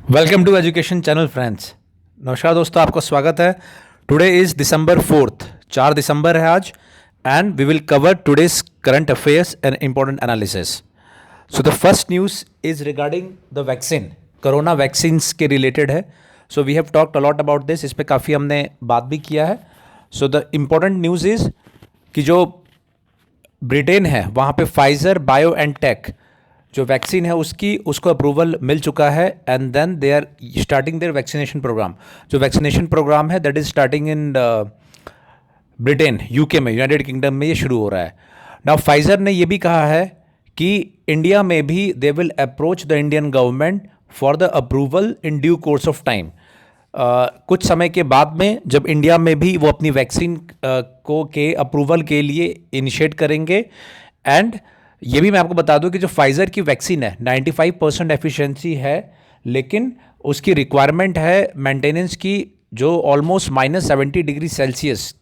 Welcome to education channel friends. नमस्कार दोस्तों, आपका स्वागत है। टुडे इज December 4th, 4 दिसंबर है आज, and we will cover today's current affairs and important analysis. So the first news is regarding the vaccine, corona vaccines के related है। So we have talked a lot about this, इस पर काफ़ी हमने बात भी किया है। So the important news is कि जो ब्रिटेन है वहाँ पे फाइज़र बायोएनटेक जो वैक्सीन है उसको अप्रूवल मिल चुका है, and then they are starting their vaccination programme. जो वैक्सीनेशन प्रोग्राम है that is starting in Britain, UK में, यूनाइटेड किंगडम में ये शुरू हो रहा है। नाउ फाइज़र ने ये भी कहा है कि इंडिया में भी they will approach the Indian government for the approval in due course of time. कुछ समय के बाद में जब इंडिया में भी वो अपनी वैक्सीन को के अप्रूवल के लिए इनिशिएट करेंगे। एंड ये भी मैं आपको बता दूं कि जो फाइज़र की वैक्सीन है 95% एफिशिएंसी है, लेकिन उसकी रिक्वायरमेंट है मेंटेनेंस की जो ऑलमोस्ट -70 डिग्री सेल्सियस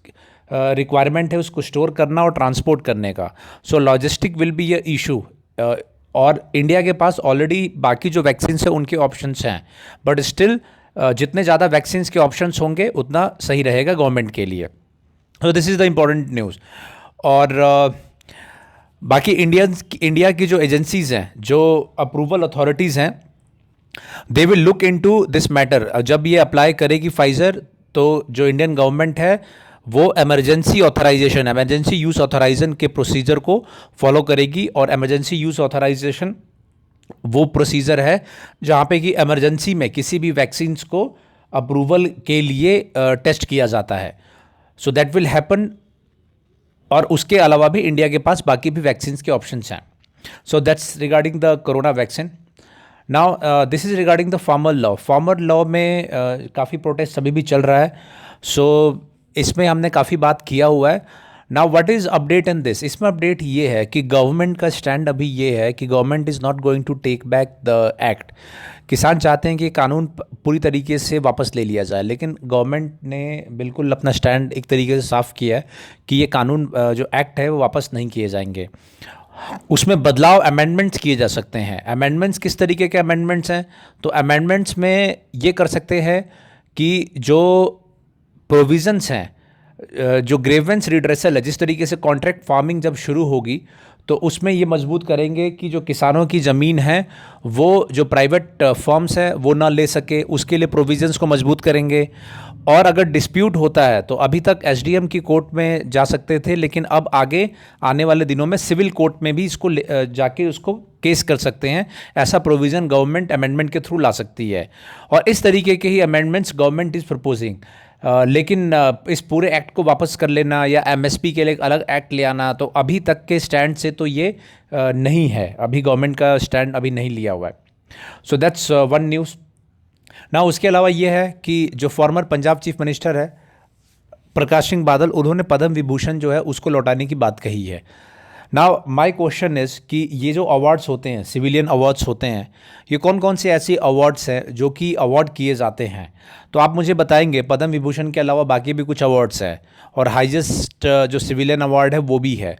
रिक्वायरमेंट है उसको स्टोर करना और ट्रांसपोर्ट करने का। So logistic will be a issue. और इंडिया के पास ऑलरेडी बाकी जो वैक्सीन्स हैं उनके ऑप्शंस हैं, बट स्टिल जितने ज़्यादा वैक्सीन्स के ऑप्शंस होंगे उतना सही रहेगा गवर्नमेंट के लिए। तो this is the important news. और बाकी इंडिया की जो एजेंसीज़ हैं, जो अप्रूवल अथॉरिटीज़ हैं, they will look into this matter. जब ये अप्लाई करेगी फाइज़र, तो जो इंडियन गवर्नमेंट है वो एमरजेंसी यूज़ ऑथराइजेशन के प्रोसीजर को फॉलो करेगी। और एमरजेंसी यूज़ ऑथराइजेशन वो प्रोसीजर है जहाँ पे कि एमरजेंसी में किसी भी वैक्सीन्स को अप्रूवल के लिए टेस्ट किया जाता है। So that will happen. और उसके अलावा भी इंडिया के पास बाकी भी वैक्सीन्स के ऑप्शंस हैं। So that's regarding the corona vaccine. Now this is regarding the farmer law. Farmer law में काफ़ी प्रोटेस्ट अभी भी चल रहा है। सो इसमें हमने काफ़ी बात किया हुआ है। Now what is update in this? इसमें अपडेट ये है कि गवर्नमेंट का स्टैंड अभी ये है कि government is not going to take back the act. किसान चाहते हैं कि कानून पूरी तरीके से वापस ले लिया जाए, लेकिन गवर्नमेंट ने बिल्कुल अपना स्टैंड एक तरीके से साफ किया है कि ये कानून जो एक्ट है वो वापस नहीं किए जाएंगे। उसमें बदलाव अमेंडमेंट्स किए जा सकते हैं। अमेंडमेंट्स किस तरीके के अमेंडमेंट्स हैं? तो अमेंडमेंट्स में ये कर सकते हैं कि जो प्रोविजंस हैं, जो ग्रेवेंस रिड्रेसल है, जिस तरीके से कॉन्ट्रैक्ट फार्मिंग जब शुरू होगी तो उसमें ये मजबूत करेंगे कि जो किसानों की ज़मीन है वो जो प्राइवेट फर्म्स है वो ना ले सके, उसके लिए प्रोविजंस को मजबूत करेंगे। और अगर डिस्प्यूट होता है तो अभी तक एसडीएम की कोर्ट में जा सकते थे, लेकिन अब आगे आने वाले दिनों में सिविल कोर्ट में भी इसको जाके उसको केस कर सकते हैं। ऐसा प्रोविज़न गवर्नमेंट अमेंडमेंट के थ्रू ला सकती है। और इस तरीके के ही अमेंडमेंट्स गवर्नमेंट इज़ प्रपोजिंग। लेकिन इस पूरे एक्ट को वापस कर लेना या एमएसपी के लिए एक अलग एक्ट ले आना, तो अभी तक के स्टैंड से तो ये नहीं है। अभी गवर्नमेंट का स्टैंड अभी नहीं लिया हुआ है। So that's one news. ना उसके अलावा ये है कि जो फॉर्मर पंजाब चीफ मिनिस्टर है प्रकाश सिंह बादल, उन्होंने पद्म विभूषण जो है उसको लौटाने की बात कही है। नाउ माय क्वेश्चन इज़ कि ये जो अवार्ड्स होते हैं, सिविलियन अवार्ड्स होते हैं, ये कौन कौन से ऐसे अवार्ड्स हैं जो कि अवार्ड किए जाते हैं? तो आप मुझे बताएंगे पद्म विभूषण के अलावा बाकी भी कुछ अवार्ड्स हैं, और हाईएस्ट जो सिविलियन अवार्ड है वो भी है।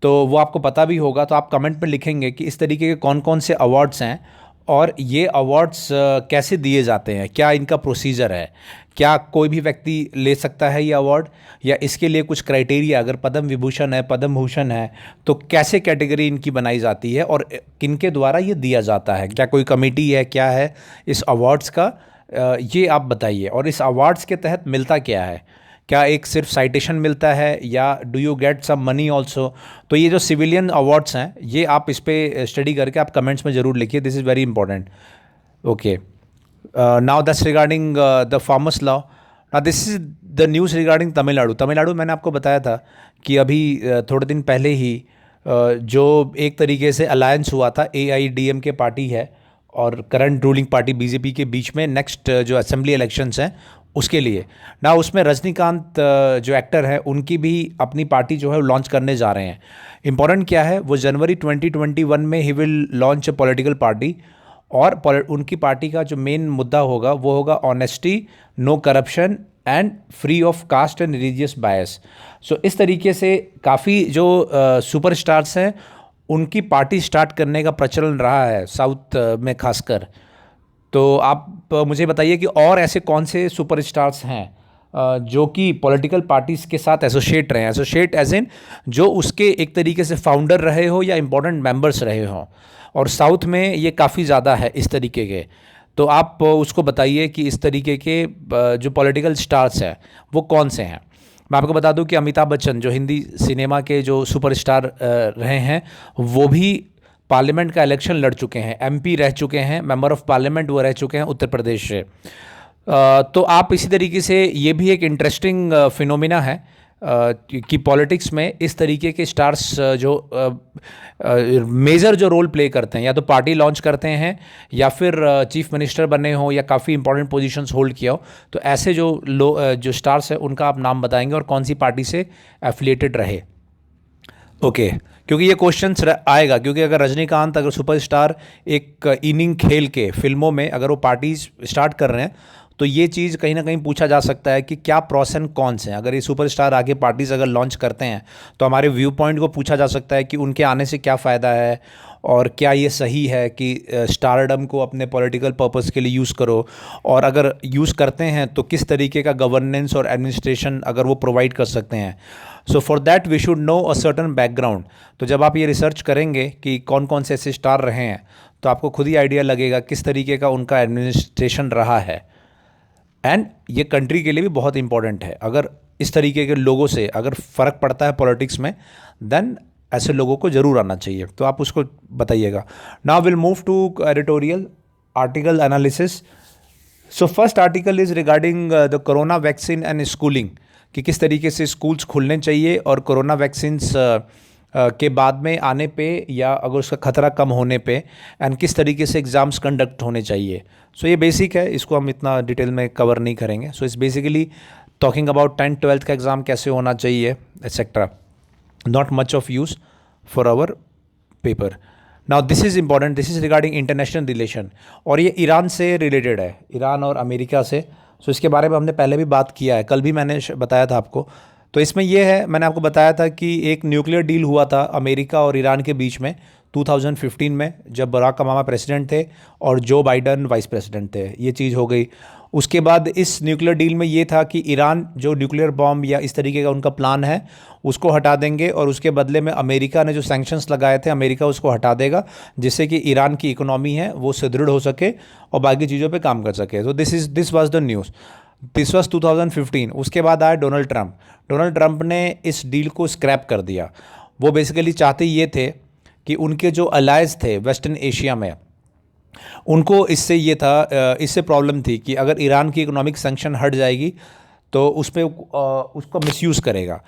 तो वो आपको पता भी होगा, तो आप कमेंट में लिखेंगे कि इस तरीके के कौन कौन से अवार्ड्स हैं और ये अवार्ड्स कैसे दिए जाते हैं, क्या इनका प्रोसीजर है, क्या कोई भी व्यक्ति ले सकता है ये अवार्ड, या इसके लिए कुछ क्राइटेरिया, अगर पद्म विभूषण है, पद्म भूषण है, तो कैसे कैटेगरी इनकी बनाई जाती है और किनके द्वारा ये दिया जाता है, क्या कोई कमेटी है, क्या है इस अवार्ड्स का, ये आप बताइए। और इस अवार्ड्स के तहत मिलता क्या है? क्या एक सिर्फ साइटेशन मिलता है या do you get some money also? तो ये जो सिविलियन अवार्ड्स हैं ये आप इस पर स्टडी करके आप कमेंट्स में ज़रूर लिखिए। This is very important. Okay, now that's regarding the farmers law. Now this is the news regarding Tamil Nadu. Tamil Nadu मैंने आपको बताया था कि अभी थोड़े दिन पहले ही जो एक तरीके से अलायंस हुआ था AIDMK पार्टी है और करंट रूलिंग पार्टी बीजेपी के बीच में नेक्स्ट जो असेंबली इलेक्शंस हैं उसके लिए। ना उसमें रजनीकांत जो एक्टर है उनकी भी अपनी पार्टी जो है वो लॉन्च करने जा रहे हैं। इंपॉर्टेंट क्या है, वो जनवरी 2021 में he will launch a political party. और उनकी पार्टी का जो मेन मुद्दा होगा वो होगा honesty, no corruption and free of caste and religious bias. So इस तरीके से काफ़ी जो सुपरस्टार्स हैं उनकी पार्टी स्टार्ट करने का प्रचलन रहा है साउथ में खासकर। तो आप मुझे बताइए कि और ऐसे कौन से सुपरस्टार्स हैं जो कि पॉलिटिकल पार्टीज़ के साथ एसोसिएट रहे हैं, एसोसिएट एज इन जो उसके एक तरीके से फाउंडर रहे हो या इम्पोर्टेंट मेंबर्स रहे हों, और साउथ में ये काफ़ी ज़्यादा है इस तरीके के। तो आप उसको बताइए कि इस तरीके के जो पॉलिटिकल स्टार्स हैं वो कौन से हैं। मैं आपको बता दूं कि अमिताभ बच्चन जो हिंदी सिनेमा के जो सुपरस्टार रहे हैं, वो भी पार्लियामेंट का इलेक्शन लड़ चुके हैं, एमपी रह चुके हैं, मेंबर ऑफ पार्लियामेंट वो रह चुके हैं उत्तर प्रदेश से। तो आप इसी तरीके से ये भी एक इंटरेस्टिंग फिनोमिना है कि पॉलिटिक्स में इस तरीके के स्टार्स जो मेजर जो रोल प्ले करते हैं, या तो पार्टी लॉन्च करते हैं या फिर चीफ मिनिस्टर बने हो या काफ़ी इंपॉर्टेंट पोजीशंस होल्ड किया हो, तो ऐसे जो स्टार्स हैं उनका आप नाम बताएंगे और कौन सी पार्टी से एफिलिएटेड रहे। ओके क्योंकि ये क्वेश्चन आएगा, क्योंकि अगर रजनीकांत अगर सुपरस्टार एक इनिंग खेल के फिल्मों में अगर वो पार्टीज स्टार्ट कर रहे हैं, तो ये चीज़ कहीं ना कहीं पूछा जा सकता है कि क्या प्रोस एंड कॉन्स हैं। अगर ये सुपरस्टार आगे पार्टीज़ अगर लॉन्च करते हैं तो हमारे व्यू पॉइंट को पूछा जा सकता है कि उनके आने से क्या फ़ायदा है, और क्या ये सही है कि स्टारडम को अपने पॉलिटिकल पर्पस के लिए यूज़ करो, और अगर यूज़ करते हैं तो किस तरीके का गवर्नेंस और एडमिनिस्ट्रेशन अगर वो प्रोवाइड कर सकते हैं। So for that we should know a certain background. तो जब आप ये रिसर्च करेंगे कि कौन कौन से ऐसे स्टार रहे हैं, तो आपको खुद ही आइडिया लगेगा किस तरीके का उनका एडमिनिस्ट्रेशन रहा है। एंड ये कंट्री के लिए भी बहुत इंपॉर्टेंट है। अगर इस तरीके के लोगों से अगर फ़र्क पड़ता है पॉलिटिक्स में, देन ऐसे लोगों को ज़रूर आना चाहिए। तो आप उसको बताइएगा। Now will move to editorial article analysis. So first article is regarding the corona vaccine and schooling, कि किस तरीके से स्कूल्स खुलने चाहिए और कोरोना वैक्सीन्स के बाद में आने पे या अगर उसका खतरा कम होने पे, एंड किस तरीके से एग्ज़ाम्स कंडक्ट होने चाहिए। सो ये बेसिक है, इसको हम इतना डिटेल में कवर नहीं करेंगे। So it's basically talking about 10th-12th का एग्ज़ाम कैसे होना चाहिए etcetera, not much of use for our paper. Now this is important, this is regarding international relation, और ये ईरान से रिलेटेड है, ईरान और अमेरिका से। सो इसके बारे में हमने पहले भी बात किया है, कल भी मैंने बताया था आपको। तो इसमें यह है, मैंने आपको बताया था कि एक न्यूक्लियर डील हुआ था अमेरिका और ईरान के बीच में 2015 में, जब बराक ओबामा प्रेसिडेंट थे और जो बाइडन वाइस प्रेसिडेंट थे। ये चीज़ हो गई। उसके बाद इस न्यूक्लियर डील में ये था कि ईरान जो न्यूक्लियर बॉम्ब या इस तरीके का उनका प्लान है उसको हटा देंगे, और उसके बदले में अमेरिका ने जो सैंक्शंस लगाए थे अमेरिका उसको हटा देगा, जिससे कि ईरान की इकोनॉमी है वो सुदृढ़ हो सके और बाकी चीज़ों पे काम कर सके। तो this was the news, this was 2015। उसके बाद आया डोनाल्ड ट्रंप। डोनाल्ड ट्रंप ने इस डील को स्क्रैप कर दिया। वो बेसिकली चाहते ये थे कि उनके जो अलाइज थे वेस्टर्न एशिया में, उनको इससे ये था, इससे प्रॉब्लम थी कि अगर ईरान की इकोनॉमिक सैंक्शन हट जाएगी तो उस पर उसका मिसयूज़ करेगा।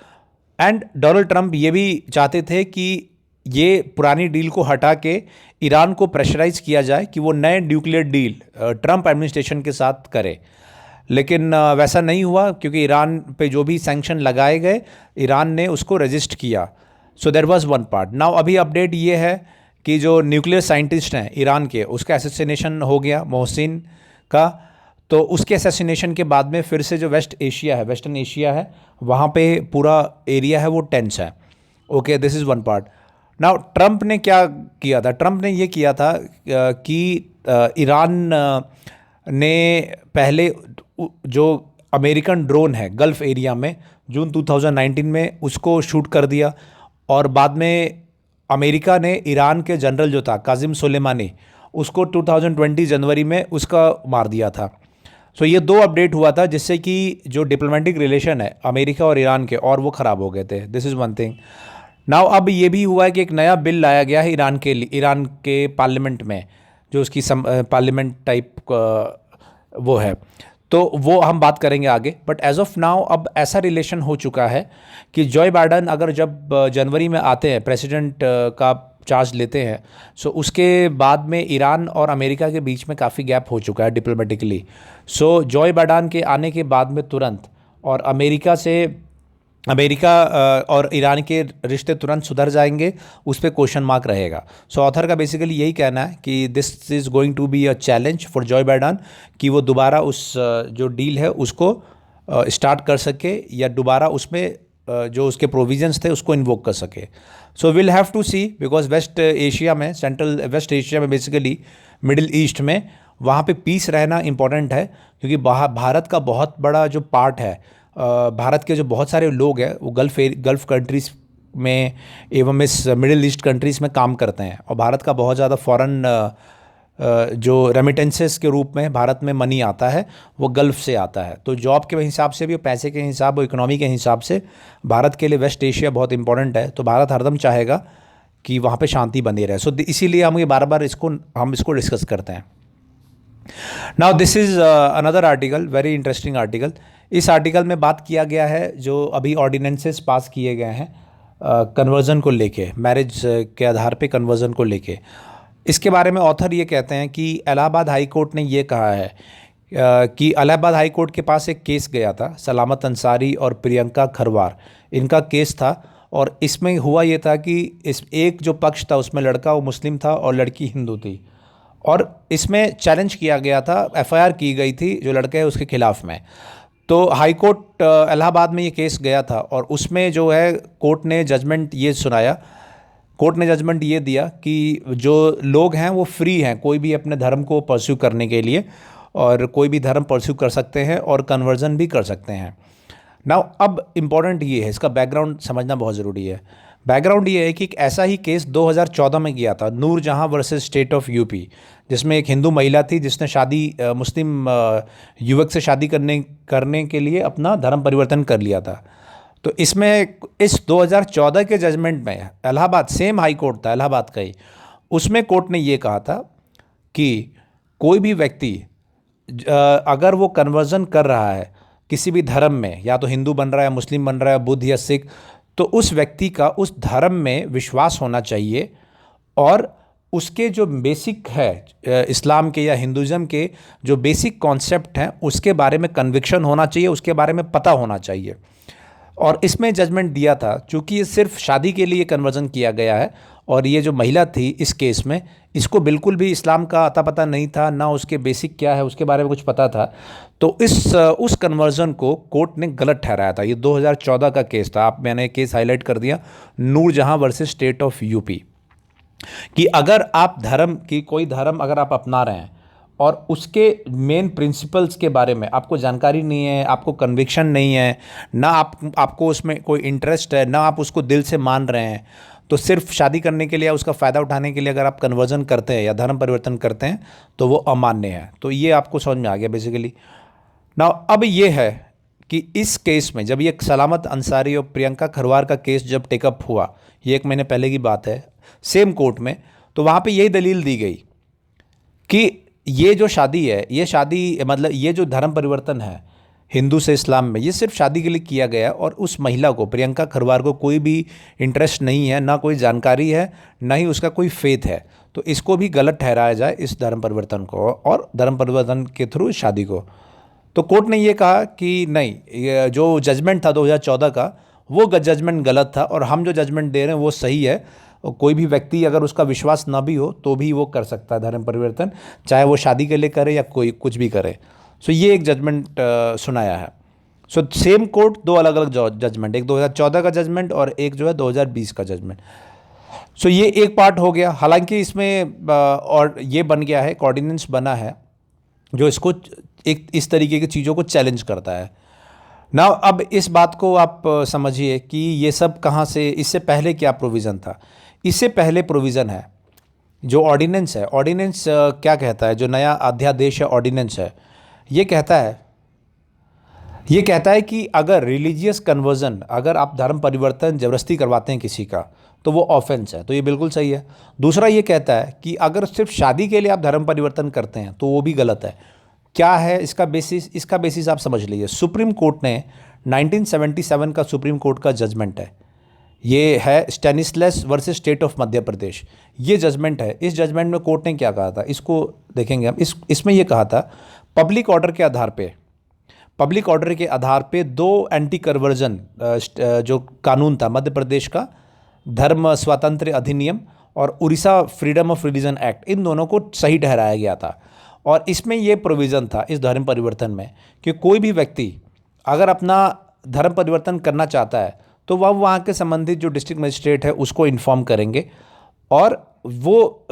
एंड डोनाल्ड ट्रंप ये भी चाहते थे कि ये पुरानी डील को हटा के ईरान को प्रेशराइज किया जाए कि वो नए न्यूक्लियर डील ट्रंप एडमिनिस्ट्रेशन के साथ करे। लेकिन वैसा नहीं हुआ, क्योंकि ईरान पे जो भी सैंक्शन लगाए गए ईरान ने उसको रजिस्ट किया। So there was one part. Now अभी अपडेट ये है कि जो न्यूक्लियर साइंटिस्ट हैं ईरान के, उसका असैसिनेशन हो गया मोहसिन का। तो उसके असैसिनेशन के बाद में फिर से जो वेस्टर्न एशिया है वहाँ पे पूरा एरिया है वो टेंस है। Okay, this is one part. Now Trump ने क्या किया था? ट्रंप ने ये किया था कि ईरान ने पहले जो अमेरिकन ड्रोन है गल्फ़ एरिया में जून 2019 में उसको शूट कर दिया, और बाद में अमेरिका ने ईरान के जनरल जो था कासिम सुलेमानी, उसको 2020 जनवरी में उसका मार दिया था। सो ये दो अपडेट हुआ था, जिससे कि जो डिप्लोमेटिक रिलेशन है अमेरिका और ईरान के, और वो ख़राब हो गए थे। This is one thing. Now अब ये भी हुआ है कि एक नया बिल लाया गया है ईरान के पार्लियामेंट में, जो उसकी पार्लियामेंट टाइप वो है, तो वो हम बात करेंगे आगे। बट एज ऑफ नाउ अब ऐसा रिलेशन हो चुका है कि जॉय बाइडन अगर जब जनवरी में आते हैं, प्रेसिडेंट का चार्ज लेते हैं, सो उसके बाद में ईरान और अमेरिका के बीच में काफ़ी गैप हो चुका है डिप्लोमेटिकली। सो जॉय बाइडन के आने के बाद में तुरंत और अमेरिका और ईरान के रिश्ते तुरंत सुधर जाएंगे, उस पर क्वेश्चन मार्क रहेगा। सो ऑथर का बेसिकली यही कहना है कि this is going to be a challenge for Joe Biden कि वो दोबारा उस जो डील है उसको स्टार्ट कर सके, या दोबारा उसमें जो उसके प्रोविजंस थे उसको इन्वोक कर सके। So will have to see, because West Asia में बेसिकली मिडिल ईस्ट में वहाँ पे पीस रहना इम्पॉर्टेंट है, क्योंकि भारत का बहुत बड़ा जो पार्ट है, भारत के जो बहुत सारे लोग हैं वो गल्फ़ कंट्रीज़ में एवं इस मिडिल ईस्ट कंट्रीज़ में काम करते हैं, और भारत का बहुत ज़्यादा फॉरेन जो रेमिटेंसेस के रूप में भारत में मनी आता है वो गल्फ़ से आता है। तो जॉब के हिसाब से भी, पैसे के हिसाब और इकोनॉमी के हिसाब से भारत के लिए वेस्ट एशिया बहुत इंपॉर्टेंट है। तो भारत हरदम चाहेगा कि वहाँ पे शांति बनी रहे। इसीलिए हम ये बार बार इसको डिस्कस करते हैं। Now this is another article, very interesting article. इस आर्टिकल में बात किया गया है जो अभी ऑर्डिनेंसेस पास किए गए हैं कन्वर्जन को लेके, मैरिज के आधार पे कन्वर्जन को लेके। इसके बारे में ऑथर ये कहते हैं कि इलाहाबाद हाई कोर्ट ने ये कहा है कि इलाहाबाद हाई कोर्ट के पास एक केस गया था, सलामत अंसारी और प्रियंका खरवार, इनका केस था। और इसमें हुआ ये था कि इस एक जो पक्ष था उसमें लड़का वो मुस्लिम था और लड़की हिंदू थी, और इसमें चैलेंज किया गया था, एफआईआर की गई थी जो लड़का है उसके खिलाफ में। तो हाई कोर्ट इलाहाबाद में ये केस गया था, और उसमें जो है कोर्ट ने जजमेंट ये सुनाया, कोर्ट ने जजमेंट ये दिया कि जो लोग हैं वो फ्री हैं कोई भी अपने धर्म को परस्यू करने के लिए, और कोई भी धर्म परस्यू कर सकते हैं और कन्वर्जन भी कर सकते हैं। नाउ अब इम्पॉर्टेंट ये है, इसका बैकग्राउंड समझना बहुत ज़रूरी है। बैकग्राउंड ये है कि एक ऐसा ही केस 2014 में किया था, नूर जहां वर्सेस स्टेट ऑफ यूपी, जिसमें एक हिंदू महिला थी जिसने मुस्लिम युवक से शादी करने के लिए अपना धर्म परिवर्तन कर लिया था। तो इसमें इस 2014 के जजमेंट में इलाहाबाद, सेम हाई कोर्ट था इलाहाबाद का ही, उसमें कोर्ट ने ये कहा था कि कोई भी व्यक्ति अगर वो कन्वर्जन कर रहा है किसी भी धर्म में, या तो हिंदू बन रहा है, मुस्लिम बन रहा है, बुद्ध या सिख, तो उस व्यक्ति का उस धर्म में विश्वास होना चाहिए, और उसके जो बेसिक है इस्लाम के या हिंदुज़म के जो बेसिक कॉन्सेप्ट हैं उसके बारे में कन्विक्शन होना चाहिए, उसके बारे में पता होना चाहिए। और इसमें जजमेंट दिया था, चूँकि ये सिर्फ शादी के लिए कन्वर्जन किया गया है, और ये जो महिला थी इस केस में, इसको बिल्कुल भी इस्लाम का अता पता नहीं था, ना उसके बेसिक क्या है उसके बारे में कुछ पता था। तो उस कन्वर्जन को कोर्ट ने गलत ठहराया था। ये 2014 का केस था। मैंने केस हाईलाइट कर दिया, Noorjahan versus state of UP, कि अगर आप कोई धर्म अगर आप अपना रहे हैं और उसके मेन प्रिंसिपल्स के बारे में आपको जानकारी नहीं है, आपको कन्विक्शन नहीं है, ना आपको उसमें कोई इंटरेस्ट है, ना आप उसको दिल से मान रहे हैं, तो सिर्फ शादी करने के लिए, उसका फ़ायदा उठाने के लिए अगर आप कन्वर्जन करते हैं या धर्म परिवर्तन करते हैं तो वो अमान्य है। तो ये आपको समझ में आ गया बेसिकली। नाउ अब ये है कि इस केस में जब ये सलामत अंसारी और प्रियंका खरवार का केस जब टेकअप हुआ, ये 1 महीने पहले की बात है, सेम कोर्ट में, तो वहाँ पे यही दलील दी गई कि ये जो शादी है, ये शादी मतलब ये जो धर्म परिवर्तन है हिंदू से इस्लाम में, ये सिर्फ शादी के लिए किया गया, और उस महिला को, प्रियंका खरवार को, कोई भी इंटरेस्ट नहीं है, ना कोई जानकारी है, ना ही उसका कोई फेथ है। तो इसको भी गलत ठहराया जाए, इस धर्म परिवर्तन को और धर्म परिवर्तन के थ्रू इस शादी को। तो कोर्ट ने ये कहा कि नहीं, ये जो जजमेंट था 2014 का, वो जजमेंट गलत था, और हम जो जजमेंट दे रहे हैं वो सही है। और कोई भी व्यक्ति अगर उसका विश्वास ना भी हो तो भी वो कर सकता है धर्म परिवर्तन, चाहे वो शादी के लिए करे या कोई कुछ भी करे। सो ये एक जजमेंट सुनाया है। सो सेम कोर्ट, 2 अलग अलग जजमेंट, एक 2014 का जजमेंट और एक जो है 2020 का जजमेंट। सो ये एक पार्ट हो गया। हालांकि इसमें और ये बन गया है, एक ऑर्डिनेंस बना है जो इसको एक इस तरीके की चीज़ों को चैलेंज करता है ना। अब इस बात को आप समझिए कि ये सब कहाँ से, इससे पहले क्या प्रोविज़न था। इससे पहले प्रोविज़न है जो ऑर्डिनेंस है। ऑर्डिनेंस क्या कहता है, जो नया अध्यादेश है ऑर्डिनेंस है, ये कहता है कि अगर रिलीजियस कन्वर्जन, अगर आप धर्म परिवर्तन ज़बरदस्ती करवाते हैं किसी का, तो वो ऑफेंस है। तो ये बिल्कुल सही है। दूसरा ये कहता है कि अगर सिर्फ शादी के लिए आप धर्म परिवर्तन करते हैं तो वो भी गलत है। क्या है इसका बेसिस? इसका बेसिस आप समझ लीजिए। सुप्रीम कोर्ट ने 1977 का सुप्रीम कोर्ट का जजमेंट है, ये है स्टैनिस्लस versus state of Madhya Pradesh, ये जजमेंट है। इस जजमेंट में कोर्ट ने क्या कहा था, इसको देखेंगे हम। इसमें ये कहा था, पब्लिक ऑर्डर के आधार पे 2 एंटी कन्वर्जन जो कानून था मध्य प्रदेश का, धर्म स्वातंत्र्य अधिनियम और Orissa freedom of religion act, इन दोनों को सही ठहराया गया था। और इसमें ये प्रोविज़न था इस धर्म परिवर्तन में कि कोई भी व्यक्ति अगर अपना धर्म परिवर्तन करना चाहता है तो वह वहाँ के संबंधित जो डिस्ट्रिक्ट मजिस्ट्रेट है उसको इन्फॉर्म करेंगे, और वो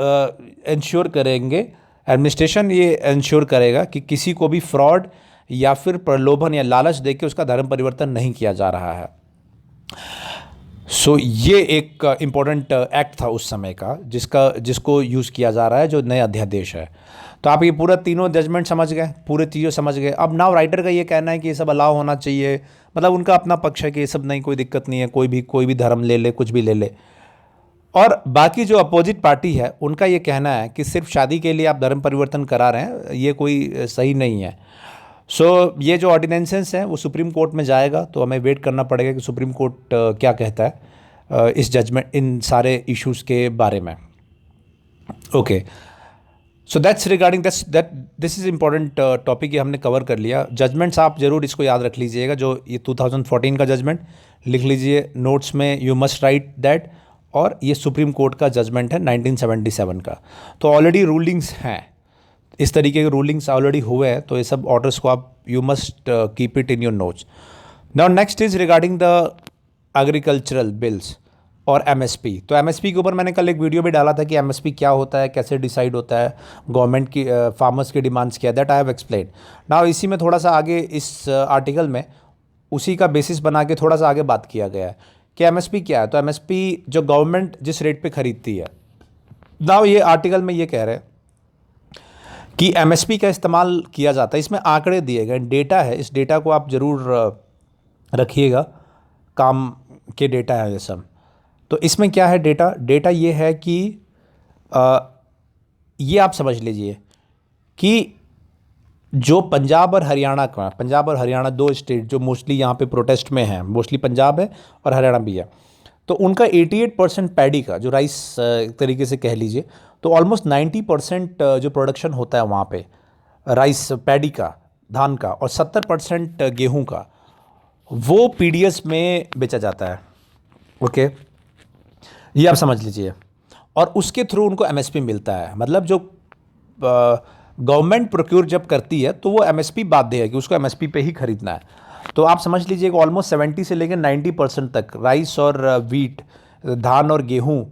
इंश्योर करेंगे एडमिनिस्ट्रेशन ये इंश्योर करेगा कि किसी को भी फ्रॉड या फिर प्रलोभन या लालच देके उसका धर्म परिवर्तन नहीं किया जा रहा है। सो ये एक इम्पोर्टेंट एक्ट था उस समय का, जिसको यूज़ किया जा रहा है, जो नया अध्यादेश है। तो आप ये पूरा तीनों जजमेंट समझ गए, पूरे चीज़ें समझ गए। अब नाउ राइटर का ये कहना है कि ये सब अलाउ होना चाहिए, मतलब उनका अपना पक्ष है कि ये सब नहीं, कोई दिक्कत नहीं है, कोई भी धर्म ले ले, कुछ भी ले ले। और बाकी जो अपोजिट पार्टी है उनका ये कहना है कि सिर्फ शादी के लिए आप धर्म परिवर्तन करा रहे हैं, ये कोई सही नहीं है। सो ये जो ऑर्डिनेंसेस हैं वो सुप्रीम कोर्ट में जाएगा, तो हमें वेट करना पड़ेगा कि सुप्रीम कोर्ट क्या कहता है इस जजमेंट, इन सारे इश्यूज़ के बारे में। Okay, so that's regarding this is important topic, ये हमने कवर कर लिया। जजमेंट्स आप ज़रूर इसको याद रख लीजिएगा, जो ये 2014 का जजमेंट लिख लीजिए नोट्स में, यू मस्ट राइट दैट। और ये सुप्रीम कोर्ट का जजमेंट है 1977 का। तो ऑलरेडी रूलिंग्स हैं, इस तरीके के रूलिंग्स ऑलरेडी हुए हैं, तो ये सब ऑर्डर्स को आप you must keep it in your notes. Now next is regarding the agricultural bills और एमएसपी। तो एमएसपी के ऊपर मैंने कल एक वीडियो भी डाला था कि एमएसपी क्या होता है, कैसे डिसाइड होता है, गवर्नमेंट की फार्मर्स की डिमांड्स क्या है, that I have explain. Now इसी में थोड़ा सा आगे इस आर्टिकल में उसी का बेसिस बना के थोड़ा सा आगे बात किया गया है कि एमएसपी क्या है। तो एमएसपी जो गवर्नमेंट जिस रेट पे खरीदती है। नाउ ये आर्टिकल में ये कह रहे हैं कि एमएसपी का इस्तेमाल किया जाता है, इसमें आंकड़े दिए गए, डेटा है, इस डेटा को आप ज़रूर रखिएगा, काम के डेटा है ये सब। तो इसमें क्या है डेटा ये है कि ये आप समझ लीजिए कि जो पंजाब और हरियाणा दो स्टेट जो मोस्टली यहाँ पे प्रोटेस्ट में हैं, मोस्टली पंजाब है और हरियाणा भी है, तो उनका 88% पैडी का, जो राइस एक तरीके से कह लीजिए, तो ऑलमोस्ट 90% जो प्रोडक्शन होता है वहाँ पे राइस पैडी का, धान का, और 70% गेहूँ का, वो पीडीएस में बेचा जाता है। ओके, ये आप समझ लीजिए। और उसके थ्रू उनको एमएसपी मिलता है, मतलब जो गवर्नमेंट प्रोक्योर जब करती है तो वो एमएसपी बाध्य है कि उसको एमएसपी पे ही खरीदना है। तो आप समझ लीजिए कि ऑलमोस्ट 70 से लेकर 90% तक राइस और वीट, धान और गेहूं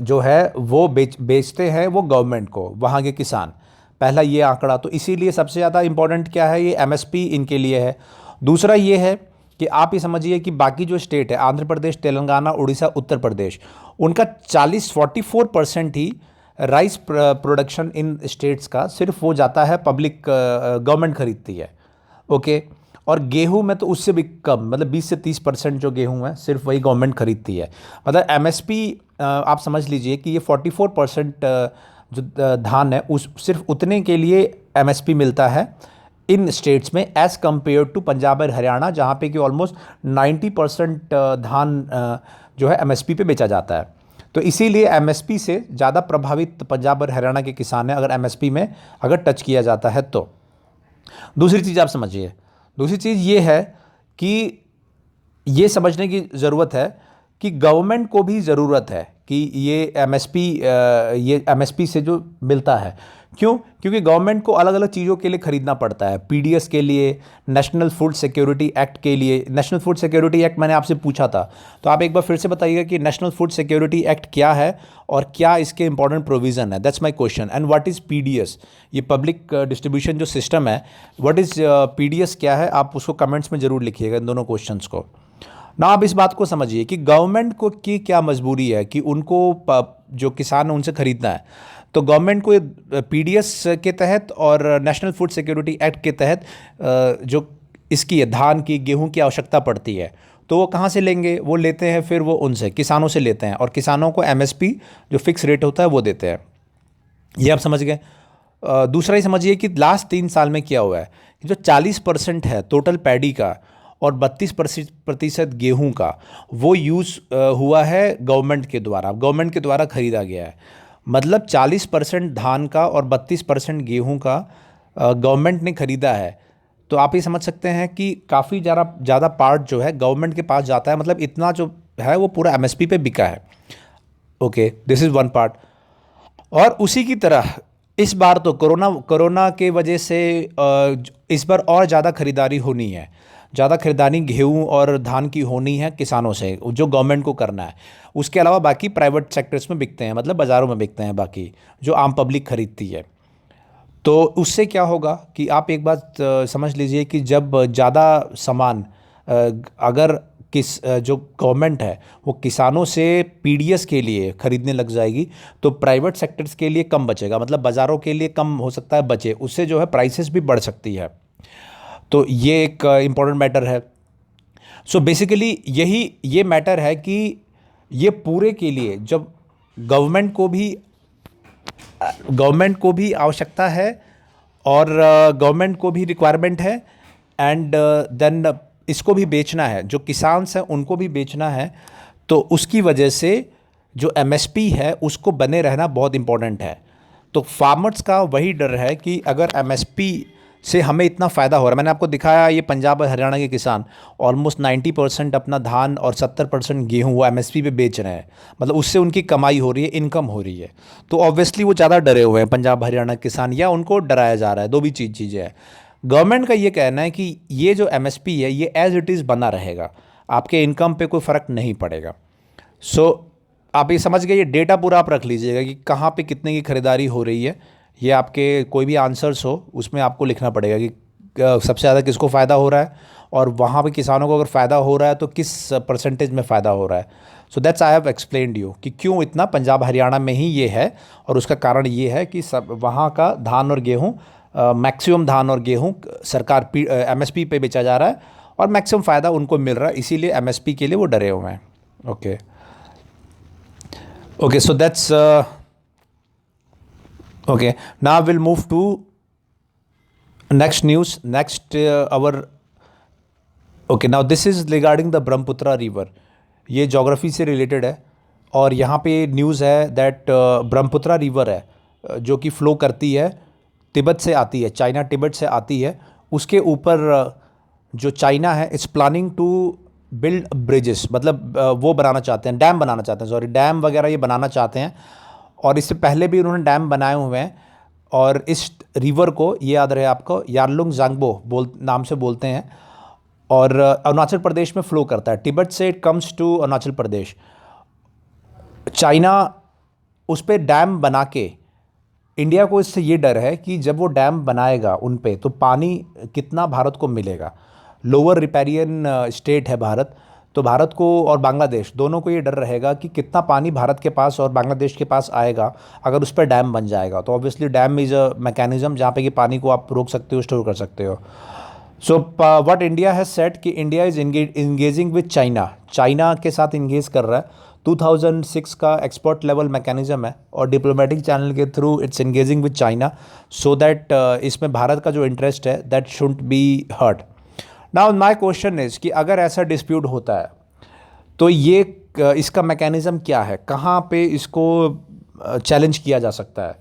जो है वो बेचते हैं वो गवर्नमेंट को, वहाँ के किसान। पहला ये आंकड़ा, तो इसीलिए सबसे ज़्यादा इंपॉर्टेंट क्या है, ये एमएसपी इनके लिए है। दूसरा ये है कि आप ये समझिए कि बाकी जो स्टेट है, आंध्र प्रदेश, तेलंगाना, उड़ीसा, उत्तर प्रदेश, उनका 44% ही राइस प्रोडक्शन इन स्टेट्स का सिर्फ वो जाता है पब्लिक, गवर्नमेंट खरीदती है। ओके, और गेहूं में तो उससे भी कम, मतलब 20 से 30% जो गेहूं है सिर्फ वही गवर्नमेंट खरीदती है। मतलब एमएसपी आप समझ लीजिए कि ये 44% जो धान है उस सिर्फ उतने के लिए एमएसपी मिलता है इन स्टेट्स में, एज़ कम्पेयर टू पंजाब और हरियाणा, जहाँ पे कि ऑलमोस्ट 90% धान जो है एमएसपी पे बेचा जाता है। तो इसीलिए एमएसपी से ज़्यादा प्रभावित पंजाब और हरियाणा के किसान हैं अगर एमएसपी में अगर टच किया जाता है तो। दूसरी चीज़ आप समझिए, दूसरी चीज़ ये है कि ये समझने की ज़रूरत है कि गवर्नमेंट को भी ज़रूरत है कि ये एमएसपी से जो मिलता है, क्यों? क्योंकि गवर्नमेंट को अलग अलग चीज़ों के लिए ख़रीदना पड़ता है, पीडीएस के लिए, नेशनल फूड सिक्योरिटी एक्ट के लिए। नेशनल फूड सिक्योरिटी एक्ट मैंने आपसे पूछा था, तो आप एक बार फिर से बताइएगा कि नेशनल फूड सिक्योरिटी एक्ट क्या है और क्या इसके इंपॉर्टेंट प्रोविज़न है। That's my question. And what is PDS, ये पब्लिक डिस्ट्रीब्यूशन जो सिस्टम है, व्हाट इज़ पीडीएस क्या है, आप उसको कमेंट्स में ज़रूर लिखिएगा इन दोनों क्वेश्चंस को ना। आप इस बात को समझिए कि गवर्नमेंट को की क्या मजबूरी है कि उनको जो किसान है उनसे ख़रीदना है, तो गवर्नमेंट को पीडीएस के तहत और नेशनल फूड सिक्योरिटी एक्ट के तहत जो इसकी धान की, गेहूं की आवश्यकता पड़ती है, तो वो कहाँ से लेंगे? वो लेते हैं फिर वो उनसे, किसानों से लेते हैं, और किसानों को एमएसपी जो फिक्स रेट होता है वो देते हैं। ये आप समझ गए। दूसरा ही समझिए कि लास्ट 3 साल में क्या हुआ है, जो 40% है टोटल पैडी का और 32% गेहूं का, वो यूज़ हुआ है गवर्नमेंट के द्वारा खरीदा गया है। मतलब 40% धान का और 32% गेहूं का गवर्नमेंट ने खरीदा है। तो आप ये समझ सकते हैं कि काफ़ी ज़्यादा पार्ट जो है गवर्नमेंट के पास जाता है, मतलब इतना जो है वो पूरा एमएसपी पे बिका है। Okay, this is one part. और उसी की तरह इस बार तो कोरोना के वजह से इस बार और ज़्यादा खरीदारी होनी है, ज़्यादा खरीदारी गेहूं और धान की होनी है किसानों से, जो गवर्नमेंट को करना है। उसके अलावा बाकी प्राइवेट सेक्टर्स में बिकते हैं, मतलब बाज़ारों में बिकते हैं बाकी, जो आम पब्लिक खरीदती है। तो उससे क्या होगा कि आप एक बात समझ लीजिए कि जब ज़्यादा सामान अगर जो गवर्नमेंट है वो किसानों से पीडीएस के लिए खरीदने लग जाएगी, तो प्राइवेट सेक्टर्स के लिए कम बचेगा, मतलब बाज़ारों के लिए कम हो सकता है बचे, उससे जो है प्राइसेस भी बढ़ सकती है। तो ये एक इम्पॉर्टेंट मैटर है। सो बेसिकली यही ये मैटर है कि ये पूरे के लिए जब गवर्नमेंट को भी गवर्नमेंट को भी आवश्यकता है और गवर्नमेंट को भी रिक्वायरमेंट है, एंड देन इसको भी बेचना है, जो किसान्स हैं उनको भी बेचना है। तो उसकी वजह से जो एमएसपी है उसको बने रहना बहुत इम्पोर्टेंट है। तो फार्मर्स का वही डर है कि अगर एमएसपी से हमें इतना फ़ायदा हो रहा है, मैंने आपको दिखाया ये पंजाब और हरियाणा के किसान ऑलमोस्ट 90% अपना धान और 70% गेहूँ वो एमएसपी पे बेच रहे हैं, मतलब उससे उनकी कमाई हो रही है, इनकम हो रही है। तो ऑब्वियसली वो ज़्यादा डरे हुए हैं पंजाब हरियाणा के किसान, या उनको डराया जा रहा है, दो भी चीज़ें हैं। गवर्नमेंट का ये कहना है कि ये जो एमएसपी है ये एज इट इज़ बना रहेगा, आपके इनकम पे कोई फ़र्क नहीं पड़ेगा। सो आप ये समझ गए, ये डेटा पूरा आप रख लीजिएगा कि कहाँ पे कितने की खरीदारी हो रही है। ये आपके कोई भी आंसर्स हो उसमें आपको लिखना पड़ेगा कि सबसे ज़्यादा किसको फ़ायदा हो रहा है, और वहाँ पे किसानों को अगर फ़ायदा हो रहा है तो किस परसेंटेज में फ़ायदा हो रहा है। So that's I have explained you कि क्यों इतना पंजाब हरियाणा में ही ये है, और उसका कारण ये है कि सब वहाँ का धान और गेहूँ, मैक्सिमम धान और गेहूँ सरकार एमएसपी पे बेचा जा रहा है, और मैक्सिमम फ़ायदा उनको मिल रहा है, इसीलिए एमएसपी के लिए वो डरे हुए हैं। Okay okay, so that's okay. Now we'll move to next news. Next our okay, now this is regarding the Brahmaputra river. ये जोग्राफी से रिलेटेड है, और यहाँ पे न्यूज़ है दैट ब्रह्मपुत्रा रिवर है जो कि फ़्लो करती है तिब्बत से आती है, चाइना तिब्बत से आती है। उसके ऊपर जो चाइना है it's planning to build bridges, मतलब वो बनाना चाहते हैं, डैम बनाना चाहते हैं, सॉरी डैम वगैरह ये बनाना चाहते हैं। और इससे पहले भी उन्होंने डैम बनाए हुए हैं, और इस रिवर को, ये याद रहे आपको, यारलुंग जांगबो नाम से बोलते हैं, और अरुणाचल प्रदेश में फ़्लो करता है, तिब्बत से it comes to Arunachal Pradesh. China उस पर डैम बना के, इंडिया को इससे ये डर है कि जब वो डैम बनाएगा उन पे तो पानी कितना भारत को मिलेगा। लोअर रिपेरियन स्टेट है भारत, तो भारत को और बांग्लादेश दोनों को ये डर रहेगा कि कितना पानी भारत के पास और बांग्लादेश के पास आएगा अगर उस पर डैम बन जाएगा। तो obviously dam is a mechanism जहाँ पे कि पानी को आप रोक सकते हो, स्टोर कर सकते हो। So what India has set कि India is engaging with China, China के साथ इंगेज कर रहा है। 2006 का एक्सपर्ट लेवल मैकेनिज्म है, और डिप्लोमेटिक चैनल के through it's engaging with China, so that इसमें भारत का जो इंटरेस्ट है that should be hurt. Now my question is कि अगर ऐसा डिस्प्यूट होता है तो ये इसका मैकेनिज़्म क्या है, कहाँ पे इसको चैलेंज किया जा सकता है,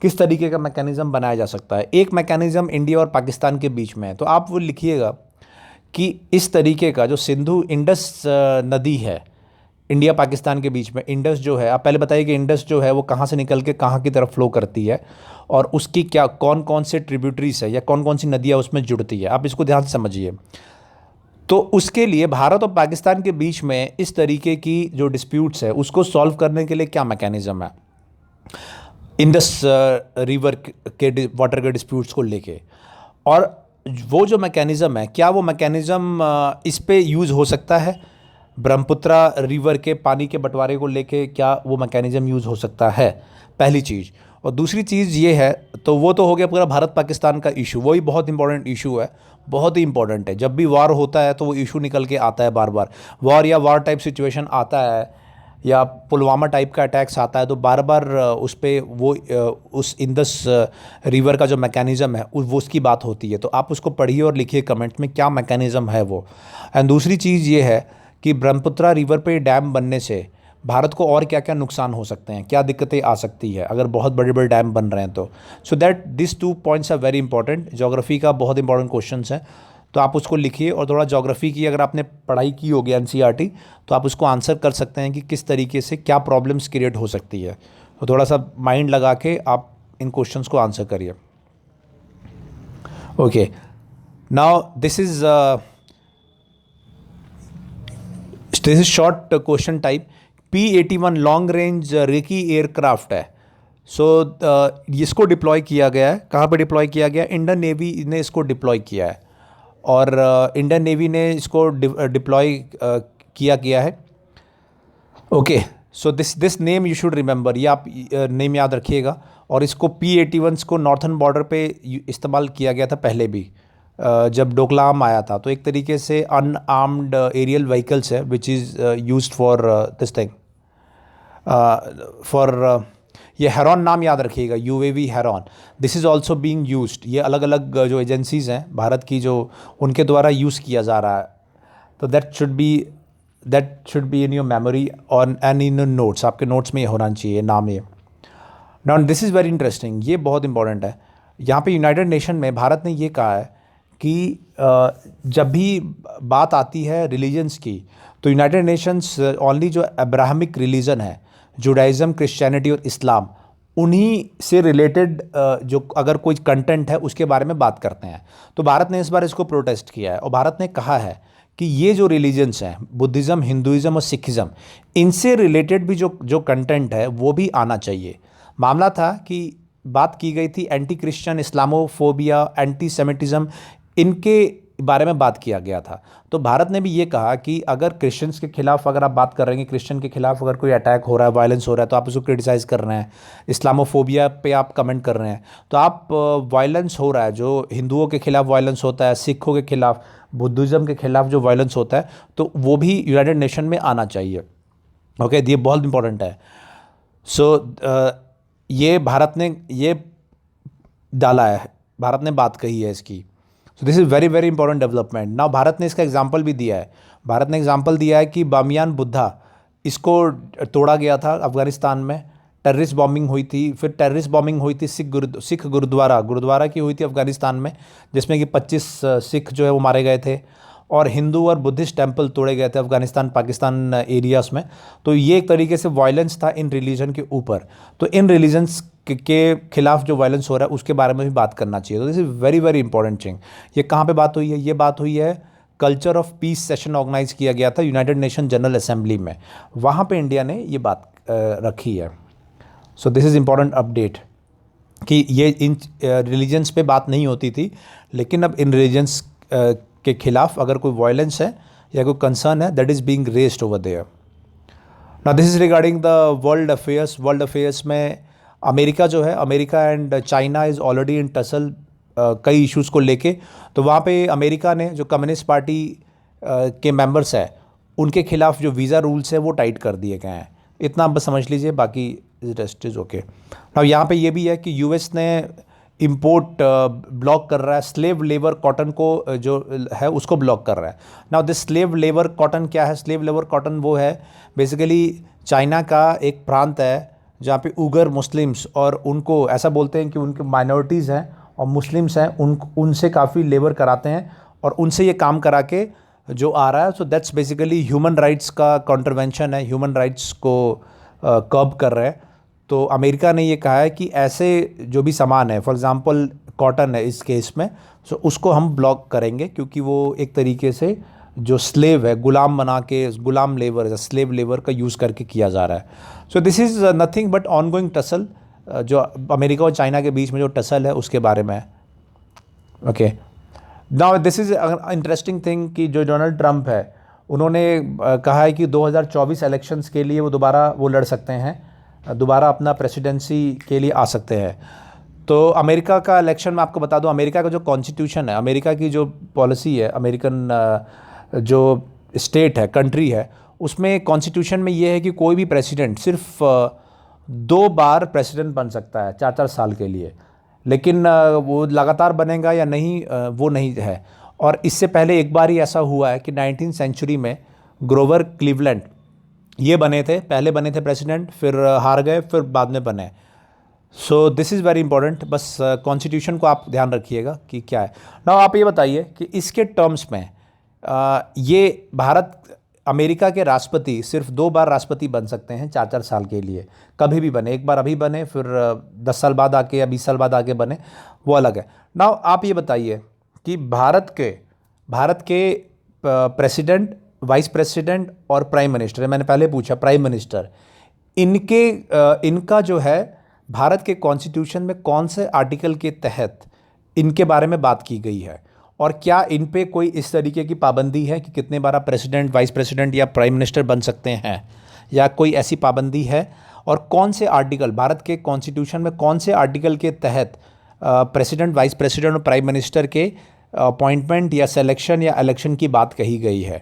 किस तरीके का मैकेनिज़्म बनाया जा सकता है। एक मैकेनिज़्म इंडिया और पाकिस्तान के बीच में है, तो आप वो लिखिएगा कि इस तरीके का जो सिंधु इंडस नदी है इंडिया पाकिस्तान के बीच में, इंडस जो है, आप पहले बताइए कि इंडस जो है वो कहाँ से निकल के कहाँ की तरफ फ्लो करती है, और उसकी क्या कौन कौन से ट्रिब्यूटरीज है या कौन कौन सी नदियाँ उसमें जुड़ती है, आप इसको ध्यान से समझिए। तो उसके लिए भारत और पाकिस्तान के बीच में इस तरीके की जो डिस्प्यूट्स है उसको सॉल्व करने के लिए क्या मैकेनिज़्म है इंडस रिवर के वाटर के डिस्प्यूट्स को लेके, और वो जो मैकेनिज़्म है क्या वो मैकेनिज़्म इस पे यूज़ हो सकता है, ब्रह्मपुत्रा रिवर के पानी के बंटवारे को लेके क्या वो मैकेनिज़्म यूज़ हो सकता है, पहली चीज़। और दूसरी चीज़ ये है, तो वो तो हो गया पूरा भारत पाकिस्तान का इशू, वही बहुत इंपॉर्टेंट इशू है, बहुत ही इंपॉर्टेंट है। जब भी वार होता है तो वो इशू निकल के आता है बार बार, वार या वार टाइप सिचुएशन आता है या पुलवामा टाइप का अटैक्स आता है, तो बार बार उस पर वो उस इंडस रिवर का जो मैकेनिज़्म है वो उसकी बात होती है। तो आप उसको पढ़िए और लिखिए कमेंट में क्या मैकेनिज़्म है वो। एंड दूसरी चीज़ ये है कि ब्रह्मपुत्रा रिवर पे डैम बनने से भारत को और क्या क्या नुकसान हो सकते हैं, क्या दिक्कतें आ सकती है अगर बहुत बड़े बड़े डैम बन रहे हैं तो। So that this 2 points are very important, geography का बहुत इंपॉर्टेंट क्वेश्चंस हैं, तो आप उसको लिखिए। और थोड़ा ज्योग्राफी की अगर आपने पढ़ाई की होगी एनसीईआरटी, तो आप उसको आंसर कर सकते हैं कि किस तरीके से क्या प्रॉब्लम्स क्रिएट हो सकती है। तो थोड़ा सा माइंड लगा के आप इन क्वेश्चंस को आंसर करिए। Okay, now this is short question type. P-81 long range recce aircraft है। सो इसको डिप्लॉय किया गया है, कहाँ पे डिप्लॉय किया गया है? इंडियन नेवी ने इसको डिप्लॉय किया है, और इंडियन नेवी ने इसको डिप्लॉय किया गया है। Okay, so this name you should remember, ये आप नेम याद रखिएगा। और इसको P-81 को नॉर्थन बॉर्डर पे इस्तेमाल किया गया था पहले भी, जब डोकलाम आया था। तो एक तरीके से अनआर्म्ड एरियल व्हीकल्स है which is used for this thing, for ये हेरॉन नाम याद रखिएगा, UAV heron. This is also being used, ये अलग अलग जो एजेंसीज़ हैं भारत की जो उनके द्वारा यूज़ किया जा रहा है। तो that should be in your memory और एंड इन योर नोट्स, आपके नोट्स में ये होना चाहिए नाम ये। Now this is very interesting, ये बहुत इंपॉर्टेंट है। यहाँ पे यूनाइटेड नेशन में भारत ने ये कहा है कि जब भी बात आती है रिलीजन्स की, तो यूनाइटेड नेशंस ओनली जो अब्राहमिक रिलीजन है, जुडाइज़म, क्रिश्चियनिटी और इस्लाम, उन्हीं से रिलेटेड जो अगर कोई कंटेंट है उसके बारे में बात करते हैं। तो भारत ने इस बार इसको प्रोटेस्ट किया है और भारत ने कहा है कि ये जो रिलीजन्स हैं, बुद्धिज़्म, हिंदुइज़्म और सिखिज़्म, इनसे रिलेटेड भी जो कंटेंट है वो भी आना चाहिए। मामला था कि बात की गई थी एंटी क्रिश्चियन, इस्लामोफोबिया, एंटी सेमिटिज़म, इनके बारे में बात किया गया था। तो भारत ने भी ये कहा कि अगर क्रिश्चियंस के खिलाफ अगर आप बात कर रहे हैं, क्रिश्चियन के खिलाफ अगर कोई अटैक हो रहा है, वायलेंस हो रहा है, तो आप उसको क्रिटिसाइज़ कर रहे हैं, इस्लामोफोबिया पे आप कमेंट कर रहे हैं, तो आप वायलेंस हो रहा है जो हिंदुओं के खिलाफ वायलेंस होता है, सिखों के खिलाफ, बुद्धिज़्म के खिलाफ जो वायलेंस होता है, तो वो भी यूनाइटेड नेशन में आना चाहिए। ओके, ये बहुत इंपॉर्टेंट है। सो ये भारत ने ये डाला है, भारत ने बात कही है इसकी। सो this is very very important development. Now Bharat ने इसका एग्जांपल भी दिया है, भारत ने एग्जांपल दिया है कि बामियान बुद्धा, इसको तोड़ा गया था अफगानिस्तान में, टेररिस्ट बॉम्बिंग हुई थी। फिर टेररिस्ट बॉम्बिंग हुई थी सिख गुरुद्वारा की हुई थी अफगानिस्तान में, जिसमें कि 25 सिख जो है वो मारे गए थे, और हिंदू और बुद्धिस्ट टेम्पल तोड़े गए थे अफगानिस्तान पाकिस्तान एरियाज़ में। तो ये एक तरीके से वायलेंस था इन रिलीजन के ऊपर। तो इन रिलीजन्स के खिलाफ जो वायलेंस हो रहा है उसके बारे में भी बात करना चाहिए। तो this is very very important thing. ये कहाँ पे बात हुई है? ये बात हुई है culture of peace session organise किया गया था यूनाइटेड नेशन जनरल असेंबली में, वहाँ पे इंडिया ने ये बात रखी है। सो दिस इज़ इंपॉर्टेंट अपडेट कि ये इन रिलीजन्स पे बात नहीं होती थी, लेकिन अब इन रिलीजन्स के खिलाफ अगर कोई वायलेंस है या कोई कंसर्न है, that is being raised over there. Now this is regarding the world affairs. World affairs में अमेरिका जो है, America and China is already in tussle कई इश्यूज़ को लेके। तो वहाँ पे अमेरिका ने जो कम्युनिस्ट पार्टी के मेंबर्स हैं उनके खिलाफ जो वीज़ा रूल्स है वो टाइट कर दिए गए हैं। इतना आप बस समझ लीजिए, बाकी रेस्ट इज़ ओके। नाउ यहाँ पे ये भी है कि यूएस ने इम्पोर्ट ब्लॉक कर रहा है, स्लेव लेबर कॉटन को जो है उसको ब्लॉक कर रहा है। Now this slave labour cotton क्या है? स्लेव लेबर कॉटन वो है बेसिकली चाइना का एक प्रांत है जहाँ पे उगर मुस्लिम्स, और उनको ऐसा बोलते हैं कि उनके माइनॉरिटीज़ हैं और मुस्लिम्स हैं, उनसे काफ़ी लेबर कराते हैं और उनसे ये काम करा के जो आ रहा है। So that's basically human rights का कॉन्ट्रवेंशन है, ह्यूमन राइट्स को कर्ब कर रहे हैं। तो अमेरिका ने ये कहा है कि ऐसे जो भी सामान है, फॉर एग्जांपल कॉटन है इस केस में, सो उसको हम ब्लॉक करेंगे क्योंकि वो एक तरीके से जो स्लेव है, गुलाम बना के, गुलाम लेबर, स्लेव लेबर का यूज़ करके किया जा रहा है। सो this is nothing but ongoing tussle, जो अमेरिका और चाइना के बीच में जो टसल है उसके बारे में है। Okay, now this is interesting thing कि जो डोनाल्ड ट्रंप है उन्होंने कहा है कि 2024 इलेक्शंस के लिए वो दोबारा वो लड़ सकते हैं, दोबारा अपना प्रेसिडेंसी के लिए आ सकते हैं। तो अमेरिका का इलेक्शन में आपको बता दूं, अमेरिका का जो कॉन्स्टिट्यूशन है, अमेरिका की जो पॉलिसी है, अमेरिकन जो स्टेट है, कंट्री है, उसमें कॉन्स्टिट्यूशन में ये है कि कोई भी प्रेसिडेंट सिर्फ 2 बार प्रेसिडेंट बन सकता है 4-4 साल के लिए, लेकिन वो लगातार बनेगा या नहीं वो नहीं है। और इससे पहले एक बार ही ऐसा हुआ है कि 19th सेंचुरी में ग्रोवर क्लीवलैंड ये बने थे, पहले बने थे प्रेसिडेंट, फिर हार गए, फिर बाद में बने। सो दिस इज़ वेरी इंपॉर्टेंट। बस कॉन्स्टिट्यूशन को आप ध्यान रखिएगा कि क्या है। नाउ आप ये बताइए कि इसके टर्म्स में ये भारत, अमेरिका के राष्ट्रपति सिर्फ 2 बार राष्ट्रपति बन सकते हैं 4-4 साल के लिए, कभी भी बने, एक बार अभी बने, फिर 10 साल बाद आके या 20 साल बाद आके बने, वो अलग है। नाउ आप ये बताइए कि भारत के प्रेसिडेंट, वाइस प्रेसिडेंट और प्राइम मिनिस्टर, मैंने पहले पूछा प्राइम मिनिस्टर, इनका जो है भारत के कॉन्स्टिट्यूशन में कौन से आर्टिकल के तहत इनके बारे में बात की गई है, और क्या इन पे कोई इस तरीके की पाबंदी है कि कितने बार आप प्रेसिडेंट, वाइस प्रेसिडेंट या प्राइम मिनिस्टर बन सकते हैं, या कोई ऐसी पाबंदी है। और कौन से आर्टिकल, भारत के कॉन्स्टिट्यूशन में कौन से आर्टिकल के तहत प्रेसिडेंट, वाइस प्रेसिडेंट और प्राइम मिनिस्टर के अपॉइंटमेंट या सिलेक्शन या इलेक्शन की बात कही गई है।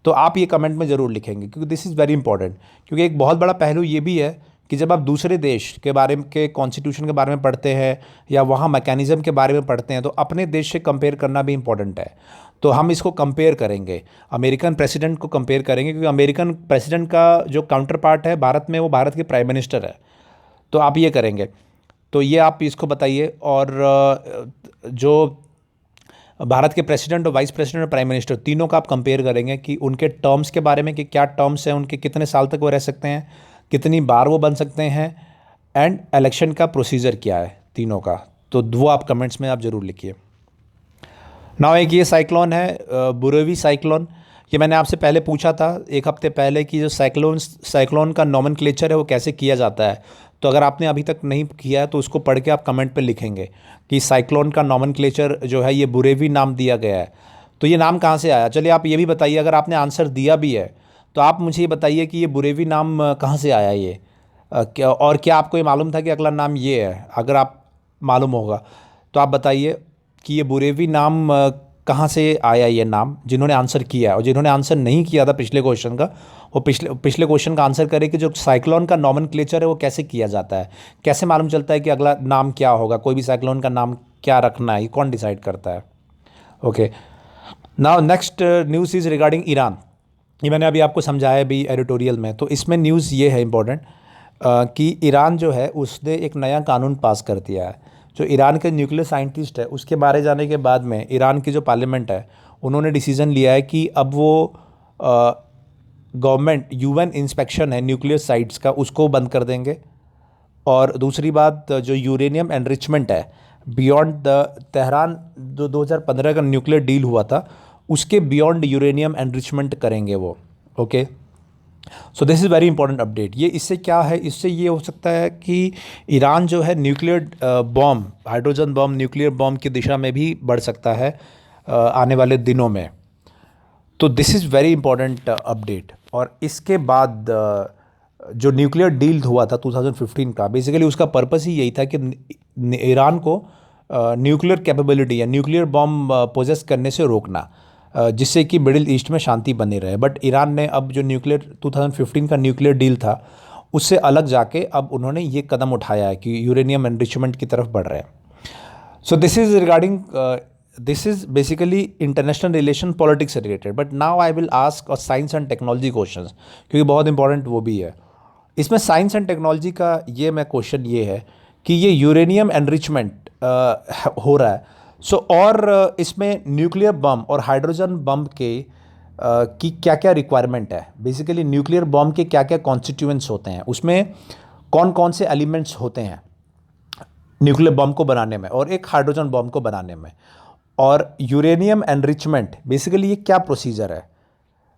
तो आप ये कमेंट में ज़रूर लिखेंगे, क्योंकि दिस इज़ वेरी इंपॉर्टेंट। क्योंकि एक बहुत बड़ा पहलू ये भी है कि जब आप दूसरे देश के बारे में, के कॉन्स्टिट्यूशन के बारे में पढ़ते हैं या वहाँ मैकेनिज़्म के बारे में पढ़ते हैं, तो अपने देश से कंपेयर करना भी इंपॉर्टेंट है। तो हम इसको कंपेयर करेंगे, अमेरिकन प्रेसिडेंट को कंपेयर करेंगे, क्योंकि अमेरिकन प्रेसिडेंट का जो काउंटर पार्ट है भारत में, वो भारत के प्राइम मिनिस्टर है। तो आप ये करेंगे, तो ये आप इसको बताइए। और जो भारत के प्रेसिडेंट और वाइस प्रेसिडेंट और प्राइम मिनिस्टर तीनों का आप कंपेयर करेंगे कि उनके टर्म्स के बारे में, कि क्या टर्म्स हैं उनके, कितने साल तक वो रह सकते हैं, कितनी बार वो बन सकते हैं, एंड इलेक्शन का प्रोसीजर क्या है तीनों का। तो वो आप कमेंट्स में आप ज़रूर लिखिए। नाउ एक ये साइक्लोन है, बुरेवी साइक्लोन। ये मैंने आपसे पहले पूछा था एक हफ्ते पहले कि जो साइक्लोन का नॉमेनक्लेचर है वो कैसे किया जाता है। तो अगर आपने अभी तक नहीं किया है तो उसको पढ़ के आप कमेंट पे लिखेंगे कि साइक्लोन का नॉमेनक्लेचर जो है, ये बुरेवी नाम दिया गया है। तो ये नाम कहाँ से आया, चलिए आप ये भी बताइए। अगर आपने आंसर दिया भी है तो आप मुझे ये बताइए कि ये बुरेवी नाम कहाँ से आया ये, और क्या आपको ये मालूम था कि अगला नाम ये है। अगर आप मालूम होगा तो आप बताइए कि ये बुरेवी नाम कहाँ से आया ये नाम, जिन्होंने आंसर किया है। और जिन्होंने आंसर नहीं किया था पिछले क्वेश्चन का, वो पिछले क्वेश्चन का आंसर करे कि जो साइक्लोन का नॉमेनक्लेचर है वो कैसे किया जाता है, कैसे मालूम चलता है कि अगला नाम क्या होगा, कोई भी साइक्लोन का नाम क्या रखना है, ये कौन डिसाइड करता है। Okay, now next news is regarding Iran. ये मैंने अभी आपको समझाया भी एडिटोरियल में। तो इसमें न्यूज़ ये है इम्पोर्टेंट कि ईरान जो है उसने एक नया कानून पास कर दिया है। जो ईरान के न्यूक्लियर साइंटिस्ट है उसके मारे जाने के बाद में ईरान की जो पार्लियामेंट है उन्होंने डिसीज़न लिया है कि अब वो गवर्नमेंट यूएन इंस्पेक्शन है न्यूक्लियर साइट्स का, उसको बंद कर देंगे। और दूसरी बात, जो यूरेनियम एनरिचमेंट है बियॉन्ड द तेहरान, जो 2015 का न्यूक्लियर डील हुआ था, उसके बियॉन्ड यूरेनियम एनरिचमेंट करेंगे वो। Okay, so this is very important update. ये इससे क्या है, इससे ये हो सकता है कि ईरान जो है nuclear bomb, hydrogen bomb, nuclear bomb की दिशा में भी बढ़ सकता है आने वाले दिनों में। तो this is very important update. और इसके बाद जो न्यूक्लियर डील हुआ था 2015 का, बेसिकली उसका पर्पस ही यही था कि ईरान को न्यूक्लियर कैपेबिलिटी या न्यूक्लियर बॉम्ब पोजेस करने से रोकना, जिससे कि मिडिल ईस्ट में शांति बनी रहे। बट ईरान ने अब जो न्यूक्लियर 2015 का न्यूक्लियर डील था उससे अलग जाके अब उन्होंने ये कदम उठाया है कि यूरेनियम एनरिचमेंट की तरफ बढ़ रहे हैं। So this is regarding, this is basically international relation politics से related. But now I will ask a science and technology questions, क्योंकि बहुत इंपॉर्टेंट वो भी है। इसमें साइंस एंड टेक्नोलॉजी का ये मैं क्वेश्चन ये है कि ये यूरेनियम एनरिचमेंट हो रहा है, और इसमें न्यूक्लियर बम और हाइड्रोजन बम के की क्या क्या रिक्वायरमेंट है, बेसिकली न्यूक्लियर बम के क्या क्या कॉन्स्टिट्यूएंट्स होते हैं, उसमें कौन कौन से एलिमेंट्स होते हैं न्यूक्लियर बम को बनाने में और एक हाइड्रोजन बम को बनाने में, और यूरेनियम एनरिचमेंट बेसिकली ये क्या प्रोसीजर है,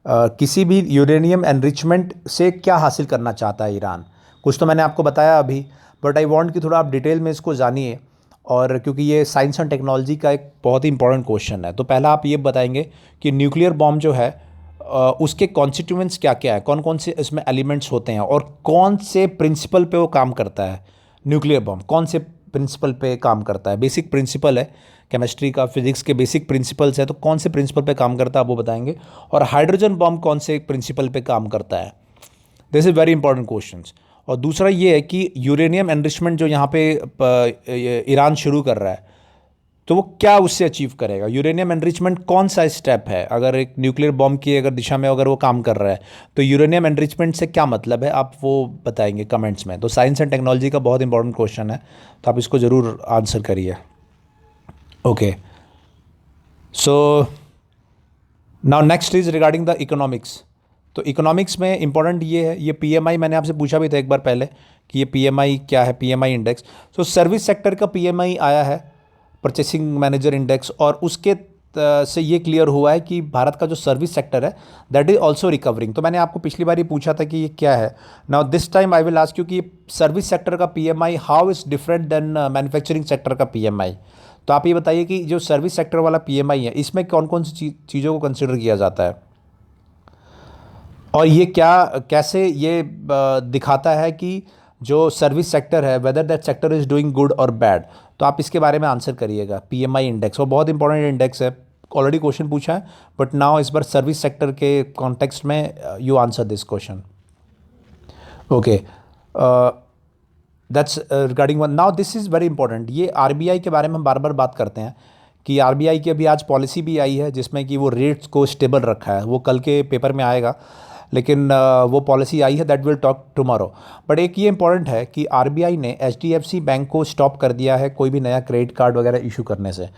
किसी भी यूरेनियम एनरिचमेंट से क्या हासिल करना चाहता है ईरान। कुछ तो मैंने आपको बताया अभी, बट आई वांट कि थोड़ा आप डिटेल में इसको जानिए, और क्योंकि ये साइंस एंड टेक्नोलॉजी का एक बहुत ही इंपॉर्टेंट क्वेश्चन है। तो पहला आप ये बताएंगे कि न्यूक्लियर बॉम्ब जो है उसके कॉन्स्टिट्यूएंट्स क्या क्या है, कौन कौन से इसमें एलिमेंट्स होते हैं, और कौन से प्रिंसिपल पे वो काम करता है। न्यूक्लियर बॉम्ब कौन से प्रिंसिपल पे काम करता है, बेसिक प्रिंसिपल है केमिस्ट्री का, फिजिक्स के बेसिक प्रिंसिपल्स है, तो कौन से प्रिंसिपल पे काम करता है आप वो बताएंगे। और हाइड्रोजन बॉम्ब कौन से प्रिंसिपल पे काम करता है। This is very important questions. और दूसरा ये है कि यूरेनियम एनरिचमेंट जो यहाँ पे ईरान शुरू कर रहा है, तो वो क्या उससे अचीव करेगा। यूरेनियम एनरिचमेंट कौन सा स्टेप है, अगर एक न्यूक्लियर बॉम्ब की अगर दिशा में अगर वो काम कर रहा है, तो यूरेनियम एनरिचमेंट से क्या मतलब है, आप वो बताएंगे कमेंट्स में। तो साइंस एंड टेक्नोलॉजी का बहुत इंपॉर्टेंट क्वेश्चन है, तो आप इसको ज़रूर आंसर करिए। Okay, so now next is regarding the economics. तो इकोनॉमिक्स में इंपॉर्टेंट ये है, ये पीएमआई मैंने आपसे पूछा भी था एक बार पहले कि ये पीएमआई क्या है, पीएमआई इंडेक्स। तो सर्विस सेक्टर का पीएमआई आया है, परचेसिंग मैनेजर इंडेक्स, और उसके से ये क्लियर हुआ है कि भारत का जो सर्विस सेक्टर है दैट इज ऑल्सो रिकवरिंग। तो मैंने आपको पिछली बार ही पूछा था कि ये क्या है। Now this time I will ask you कि सर्विस सेक्टर का PMI how is different than manufacturing sector का पीएमआई। तो आप ये बताइए कि जो सर्विस सेक्टर वाला पीएमआई है इसमें कौन कौन सी चीज़ों को कंसिडर किया जाता है, और ये क्या कैसे ये दिखाता है कि जो सर्विस सेक्टर है whether that sector is doing good और बैड। तो आप इसके बारे में आंसर करिएगा। पीएमआई इंडेक्स वो बहुत इंपॉर्टेंट इंडेक्स है, ऑलरेडी क्वेश्चन पूछा है, बट नाउ इस बार सर्विस सेक्टर के कॉन्टेक्स्ट में you answer this question. Okay, that's regarding one. Now this is very important. ये आरबीआई के बारे में हम बार बार बात करते हैं कि आरबीआई की अभी आज पॉलिसी भी आई है जिसमें कि वो रेट्स को स्टेबल रखा है। वो कल के पेपर में आएगा, लेकिन वो पॉलिसी आई है that will talk tomorrow. But एक ये इंपॉर्टेंट है कि आरबीआई ने एचडीएफसी बैंक को स्टॉप कर दिया है कोई भी नया क्रेडिट कार्ड वगैरह इशू करने से।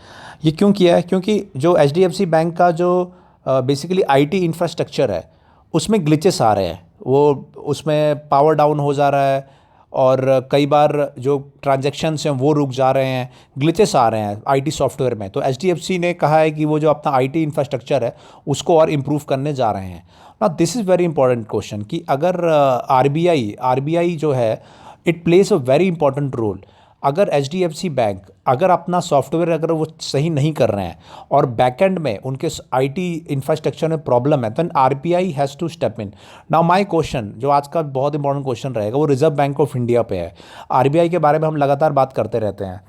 ये क्यों किया है? क्योंकि जो एचडीएफसी बैंक का जो बेसिकली आईटी इंफ्रास्ट्रक्चर है उसमें ग्लिचेस आ रहे हैं, वो उसमें पावर डाउन हो जा रहा है और कई बार जो ट्रांजैक्शंस हैं वो रुक जा रहे हैं, ग्लिचेस आ रहे हैं आईटी सॉफ्टवेयर में। तो एचडीएफसी ने कहा है कि वो जो अपना आईटी इंफ्रास्ट्रक्चर है उसको और इम्प्रूव करने जा रहे हैं। Now this is very important question कि अगर आरबीआई जो है it plays a very important role. अगर एचडीएफसी बैंक अगर अपना सॉफ्टवेयर अगर वो सही नहीं कर रहे हैं और बैकएंड में उनके आईटी इंफ्रास्ट्रक्चर में प्रॉब्लम है, then RBI has to step in. Now my question जो आज का बहुत इंपॉर्टेंट क्वेश्चन रहेगा वो रिजर्व बैंक ऑफ इंडिया पे है। आरबीआई के बारे में हम लगातार बात करते रहते हैं,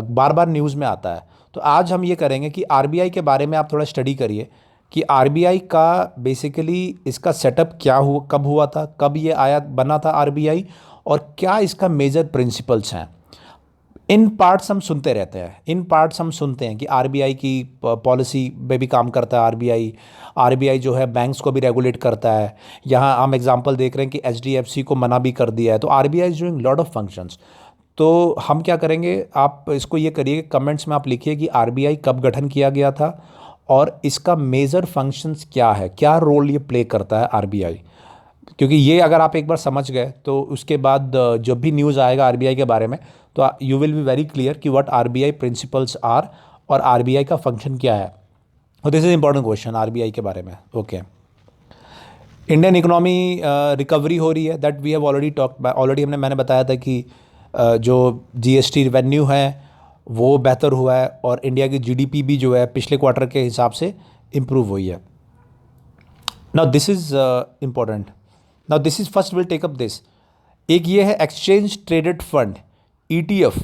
बार बार न्यूज़ में आता है। तो आज हम ये करेंगे कि आरबीआई के बारे में आप थोड़ा स्टडी करिए कि आरबीआई का बेसिकली इसका सेटअप क्या हुआ, कब हुआ था, कब ये आया बना था आरबीआई, और क्या इसका मेजर प्रिंसिपल्स हैं। इन पार्ट्स हम सुनते रहते हैं, इन पार्ट्स हम सुनते हैं कि आरबीआई की पॉलिसी में भी काम करता है आरबीआई जो है बैंक्स को भी रेगुलेट करता है। यहाँ हम एग्जांपल देख रहे हैं कि एचडीएफसी को मना भी कर दिया है। तो RBI is doing lot of functions. तो हम क्या करेंगे, आप इसको ये करिए कमेंट्स में आप लिखिए कि आरबीआई कब गठन किया गया था और इसका मेजर फंक्शंस क्या है, क्या रोल ये प्ले करता है आरबीआई। क्योंकि ये अगर आप एक बार समझ गए तो उसके बाद जब भी न्यूज़ आएगा आरबीआई के बारे में तो you will be very clear कि व्हाट आरबीआई प्रिंसिपल्स आर और आरबीआई का फंक्शन क्या है। और this is important question RBI के बारे में। ओके, इंडियन इकोनॉमी रिकवरी हो रही है, दैट वी हैव ऑलरेडी मैंने बताया था कि जो जीएसटी रेवेन्यू है वो बेहतर हुआ है और इंडिया की जीडीपी भी जो है पिछले क्वार्टर के हिसाब से इम्प्रूव हुई है। Now this is important. Now this is first will take up this. एक ये है एक्सचेंज ट्रेडेड फंड, ईटीएफ।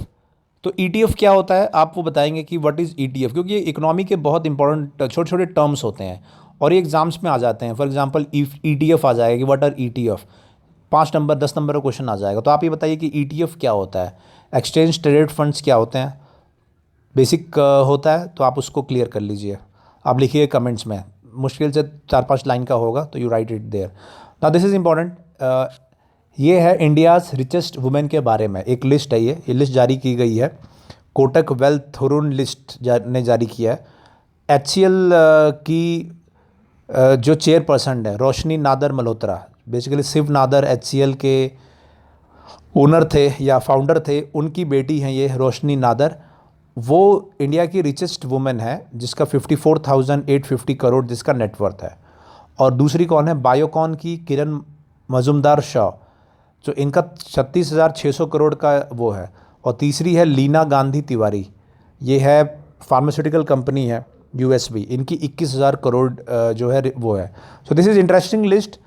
तो ईटीएफ क्या होता है आप वो बताएंगे कि व्हाट इज़ ईटीएफ, क्योंकि ये इकोनॉमी के बहुत इंपॉर्टेंट छोटे छोटे टर्म्स होते हैं और ये एग्जाम्स में आ जाते हैं। फॉर एग्जांपल ईटीएफ आ जाएगा कि what are ETF, 5 number 10 number का क्वेश्चन आ जाएगा। तो आप ये बताइए कि ईटीएफ क्या होता है, एक्सचेंज ट्रेडेड फंड्स क्या होते हैं। बेसिक होता है तो आप उसको क्लियर कर लीजिए। आप लिखिए कमेंट्स में, मुश्किल से 4-5 लाइन का होगा तो you write it there. Now this is important. ये है इंडियाज़ रिचेस्ट वुमेन के बारे में एक लिस्ट है। ये लिस्ट जारी की गई है, कोटक वेल्थ हुरुन लिस्ट ने जारी किया है। एचसीएल की जो चेयरपर्सन है रोशनी नादर मल्होत्रा, बेसिकली शिव नादर एचसीएल के ओनर थे या फाउंडर थे, उनकी बेटी हैं ये रोशनी नादर। वो इंडिया की रिचेस्ट वुमेन है जिसका 54,850 करोड़ जिसका नेटवर्थ है। और दूसरी कौन है, बायोकॉन की किरण मजुमदार शाह, जो इनका 36,600 करोड़ का वो है। और तीसरी है लीना गांधी तिवारी, ये है फार्मास्यूटिकल कंपनी है यूएसबी, इनकी 21,000 करोड़ जो है वो है। सो दिस इज़ इंटरेस्टिंग लिस्ट।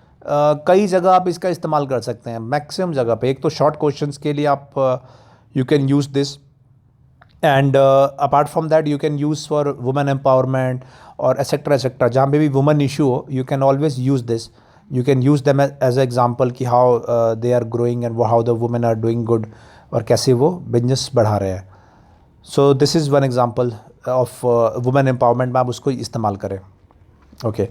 कई जगह आप इसका इस्तेमाल कर सकते हैं, मैक्सिमम जगह पे। एक तो शॉर्ट क्वेश्चंस के लिए आप you can use this, and apart from that you can use for women empowerment और एसेट्रा जहाँ पे भी वुमेन इशू हो, you can always use this. You can use them as an example कि how they are growing and how the women are doing good और कैसे वो business बढ़ा रहे हैं। So this is one example of women empowerment में आप उसको इस्तेमाल करें। Okay,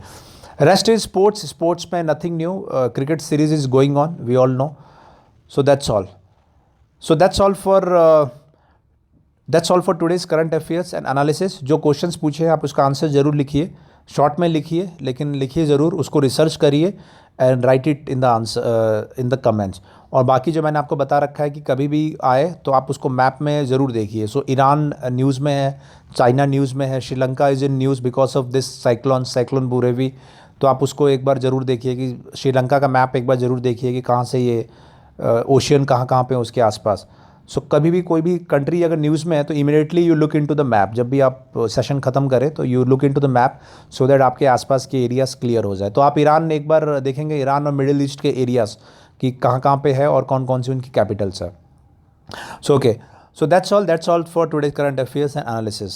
rest is sports में nothing new, cricket series is going on, we all know, so that's all for today's current affairs and analysis। जो questions पूछे हैं आप उसका आंसर ज़रूर लिखिए, शॉर्ट में लिखिए लेकिन लिखिए ज़रूर, उसको रिसर्च करिए and right it in the answer in the comments. और बाकी जो मैंने आपको बता रखा है कि कभी भी आए तो आप उसको मैप में ज़रूर देखिए। सो ईरान न्यूज़ में है, चाइना न्यूज़ में है, Sri Lanka is in news because of this cyclone Burevi. तो आप उसको एक बार ज़रूर देखिए कि श्रीलंका का मैप एक बार ज़रूर देखिए कि कहाँ से ये ओशियन कहाँ कहाँ पे है उसके आसपास। सो कभी भी कोई भी कंट्री अगर न्यूज़ में है तो immediately you look into the map. जब भी आप सेशन ख़त्म करें तो you look into the map so that आपके आसपास के एरियाज़ क्लियर हो जाए। तो आप ईरान एक बार देखेंगे, ईरान और मिडिल ईस्ट के एरियाज़ कि कहाँ कहाँ पे है और कौन कौन सी उनकी कैपिटल्स है। So okay, so that's all for today current affairs and analysis.